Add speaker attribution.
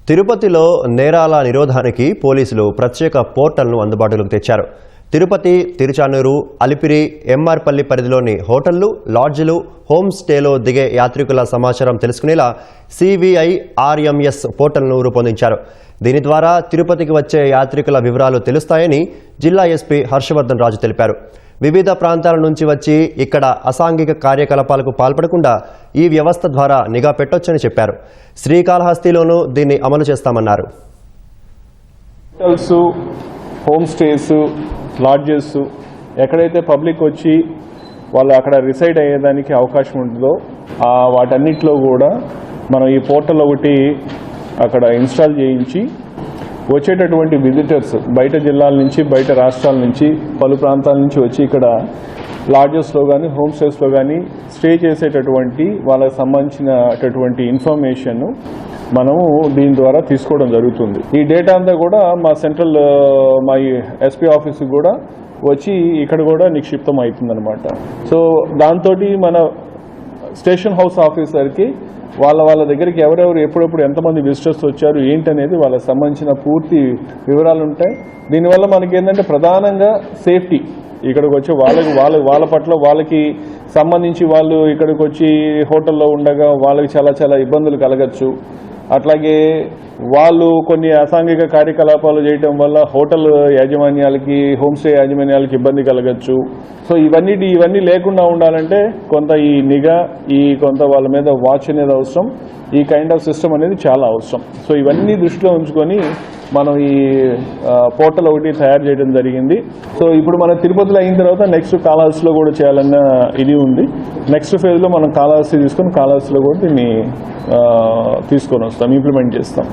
Speaker 1: తిరుపతిలో నేరాల నిరోధానికి పోలీసులు ప్రత్యేక పోర్టల్ను అందుబాటులోకి తెచ్చారు. తిరుపతి, తిరుచానూరు, అలిపిరి, ఎంఆర్పల్లి పరిధిలోని హోటళ్లు, లాడ్జిలు, హోమ్ స్టేలో దిగే యాత్రికుల సమాచారం తెలుసుకునేలా CVIRMS పోర్టల్ను రూపొందించారు. దీని ద్వారా తిరుపతికి వచ్చే యాత్రికుల వివరాలు తెలుస్తాయని జిల్లా ఎస్పీ హర్షవర్ధన్ రాజు తెలిపారు. వివిధ ప్రాంతాల నుంచి వచ్చి ఇక్కడ అసాంఘిక కార్యకలాపాలకు పాల్పడకుండా ఈ వ్యవస్థ ద్వారా నిఘా పెట్టొచ్చని చెప్పారు. శ్రీకాళహస్తిలోనూ దీన్ని అమలు చేస్తామన్నారు.
Speaker 2: హోటల్స్, హోమ్ స్టేస్, లాడ్జెస్ ఎక్కడైతే పబ్లిక్ వచ్చి వాళ్ళు అక్కడ రిసైడ్ అయ్యేదానికి అవకాశం ఉంటుందో వాటన్నిటిలో కూడా మనం ఈ పోర్టల్ ఒకటి అక్కడ ఇన్స్టాల్ చేయించి వచ్చేటటువంటి విజిటర్స్ బయట జిల్లాల నుంచి, బయట రాష్ట్రాల నుంచి, పలు ప్రాంతాల నుంచి వచ్చి ఇక్కడ లాడ్జెస్లో కానీ, హోమ్ స్టేస్లో కానీ స్టే చేసేటటువంటి వాళ్ళకి సంబంధించినటువంటి ఇన్ఫర్మేషన్ మనము దీని ద్వారా తీసుకోవడం జరుగుతుంది. ఈ డేటా అంతా కూడా మా సెంట్రల్ మా ఎస్పీ ఆఫీస్కి కూడా వచ్చి ఇక్కడ కూడా నిక్షిప్తం అవుతుందన్నమాట. సో దాంతో మన స్టేషన్ హౌస్ ఆఫీసర్కి వాళ్ళ దగ్గరికి ఎవరెవరు ఎప్పుడెప్పుడు ఎంతమంది విజిటర్స్ వచ్చారు ఏంటనేది వాళ్ళకి సంబంధించిన పూర్తి వివరాలు ఉంటాయి. దీనివల్ల మనకి ఏంటంటే ప్రధానంగా సేఫ్టీ, ఇక్కడికి వచ్చి వాళ్ళ పట్ల వాళ్ళకి సంబంధించి వాళ్ళు ఇక్కడికి వచ్చి హోటల్లో ఉండగా వాళ్ళకి చాలా ఇబ్బందులు కలగచ్చు. అట్లాగే వాళ్ళు కొన్ని అసాంఘిక కార్యకలాపాలు చేయడం వల్ల హోటల్ యాజమాన్యాలకి, హోమ్ స్టే యాజమాన్యాలకి ఇబ్బంది కలగచ్చు. సో ఇవన్నీ లేకుండా ఉండాలంటే కొంత ఈ నిఘా, కొంత వాళ్ళ మీద వాచ్ అనేది అవసరం. ఈ కైండ్ ఆఫ్ సిస్టమ్ అనేది చాలా అవసరం. సో ఇవన్నీ దృష్టిలో ఉంచుకొని మనం ఈ పోర్టల్ ఒకటి తయారు చేయడం జరిగింది. సో ఇప్పుడు మన తిరుపతిలో అయిన తర్వాత నెక్స్ట్ కాళహస్తిలో కూడా చేయాలన్న ఇది ఉంది. నెక్స్ట్ ఫేజ్లో మనం కాళహస్తి తీసుకొని కాళహస్తిలో కూడా దీన్ని తీసుకొని వస్తాం, ఇంప్లిమెంట్ చేస్తాం.